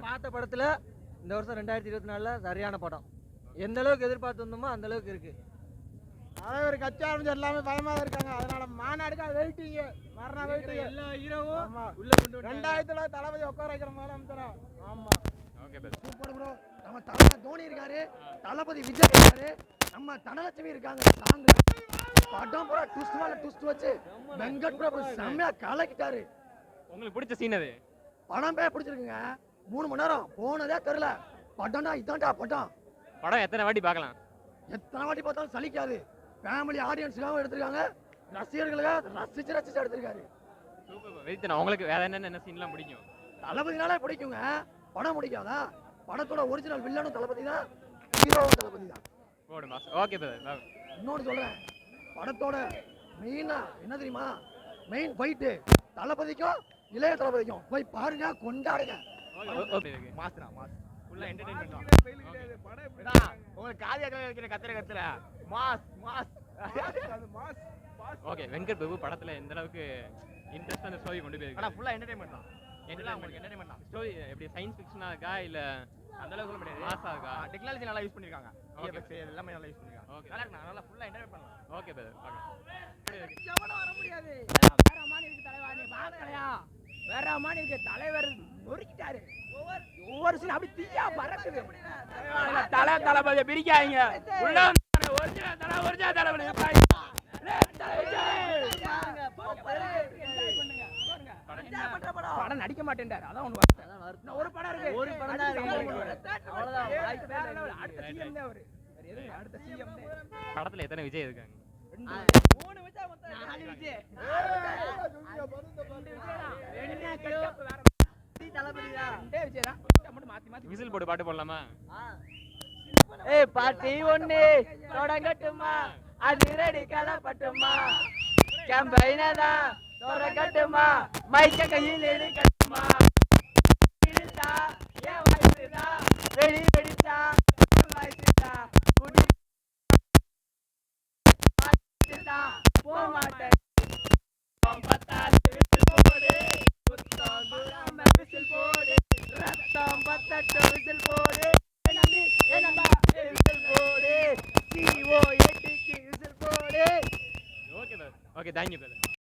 பார்த்த படத்தில் இந்த வருஷம் 2024 சரியான படம். எந்த அளவுக்கு எதிர்பார்த்து வந்தோமோ அந்த அளவுக்கு இருக்கு. தலைவர் கட்சி ஆரம்பிச்சு எல்லாமே பயமாக இருக்காங்க. அதனால மாநாடுக்கு வெயிட்டிங் மரண வெயிட்டிங். எல்லா ஹீரோவும் உள்ள கொண்டு 2000 தளபதி உட்கார வைக்கிற முதலமைச்சரா. ஆமா சூப்பர் ப்ரோ. நம்ம தலைவர் தோனி இருக்காரு, தளபதி விஜய் இருக்காரு, நம்ம தனலட்சுமி இருக்காங்க. சாங் படம் பூரா ட்விஸ்ட் மேல ட்விஸ்ட் வச்சு வெங்கட் பிரபு செம்மையா கலக்கிட்டாரு. உங்களுக்கு பிடிச்ச சீன் அது? படம் போய் பிடிச்சிருக்குங்க. 3 மணி நேரம் போனதே தெரியல. படம்டா இதான்டா படம். படம் எத்தனை வாட்டி பார்க்கலாம்? எத்தனை வாட்டி பார்த்தாலும் சலிக்காது. ஃபேமிலி ஆடியன்ஸுக்காக எடுத்திருக்காங்க, ரசிகர்களுக்காக ரசிச்சு ரசிச்சு எடுத்திருக்காரு. Super weight. உங்களுக்கு வேற என்ன சீன்லாம் பிடிக்கும்? தளபதினாலே பிடிக்குங்க. படம் பிடிக்காதா? படத்தோட ஒரிஜினல் வில்லனும் தளபதி தான், ஹீரோவும் தளபதி தான். Okay brother. இன்னொன்று சொல்றேன், படத்தோட மெயினா என்ன தெரியுமா? மெயின் ஃபைட்டு தளபதிக்கும் இளைய தளபதிக்கும். போய் பாருங்க, கொண்டாடுங்க. மாஸ்டரா ஃபுல்லா என்டர்டெயின்மென்ட். உங்களுக்கு காதியாக்கள் வைக்கிற கத்துற mass mass mass. Okay Venkat Prabhu படத்துல எந்த அளவுக்கு இன்ட்ரெஸ்டான ஸ்டோரி கொண்டு போயிருக்கு? ஆனா ஃபுல்லா என்டர்டெயின்மென்ட் தான். என்டர்டெயின்மென்ட் தான். ஸ்டோரி எப்படி சயின்ஸ் ஃபிக்ஷனா இருக்கா இல்ல அந்த அளவுக்கு சொல்ல முடியாது, மாஸா இருக்கா? டெக்னாலஜி நல்லா யூஸ் பண்ணிருக்காங்க. ஓகே எல்லாமே நல்லா யூஸ் பண்ணிருக்காங்க. ஓகே நல்லா இருக்கு. நல்லா ஃபுல்லா என்ஜாய் பண்ணலாம். ஓகே பிரதர் பார்க்கலாம். எவனும் வர முடியாது. வேற மாதிரி இருக்கு தலைவா, நீ பார்க்கலையா? வேற மாதிரி இருக்கு. தலைவர் நொறுக்கிட்டாரு. ஒவ்வொரு சீன் அப்படி தீயா பறக்குது. தளபதியை பிரிக்காதீங்க. உள்ள ஒரிஜினல் தளபதி படம் நடிக்க மாட்டேன்டாரு. அதான் ஒண்ணு ஒரு படம் இருக்கு. ஒரு படம் தான் இருக்கு. அடுத்த சிஎம் தான் அவரு. அடுத்த சிஎம் படத்துல எத்தனை விஜய் இருக்காங்க? 3 விஜய் மொத்தம் 4 விஜய். 2 விஜய் தான். என்ன கெட்டப் வேற தளபதி தான். 2 விஜய் தான். மட்டும் மாத்தி விசில் போட்டு பாட்டு போடலாமா? ஏய் பாட்டி ஒண்ணு தொடங்கட்டுமா, அதிரடி கலப்பட்டுமா, கேம்பைனதா தொடங்கட்டுமா, மைக்க கையில் எடுக்கட்டுமா, இழுத்தா ஏன் வயசுதா, வெடி வெடிச்சா வயசுதா, குடி போக மாட்டேன். விசில் போடு, ரத்தம் பத்தட்டு விசில் போடு, விசில் போடு, CO 8க்கு விசில் போடு. Okay brother. Okay thank you brother.